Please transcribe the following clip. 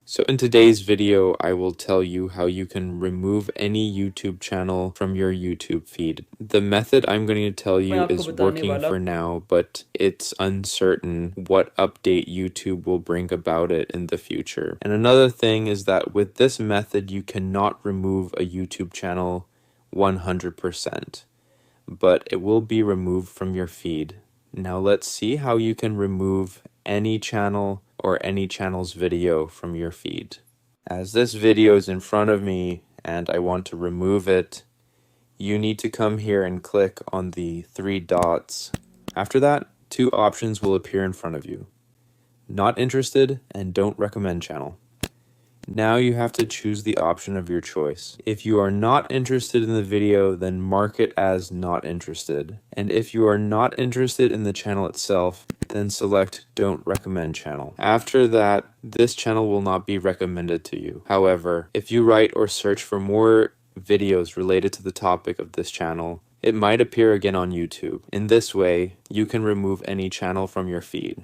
So in today's video, I will tell you how you can remove any YouTube channel from your YouTube feed. The method I'm going to tell मैं you आपको is बताने working वाला for now, but it's uncertain what update YouTube will bring about it in the future. And another thing is that with this method, you cannot remove a YouTube channel 100%, but it will be removed from your feed. Now let's see how you can remove any channel or any channel's video from your feed. As this video is in front of me and I want to remove it, you need to come here and click on the three dots. After that, two options will appear in front of you: not interested and don't recommend channel. Now you have to choose the option of your choice. If you are not interested in the video, then mark it as not interested. And if you are not interested in the channel itself, then select don't recommend channel. After that, this channel will not be recommended to you. However, if you write or search for more videos related to the topic of this channel, it might appear again on YouTube. In this way, you can remove any channel from your feed.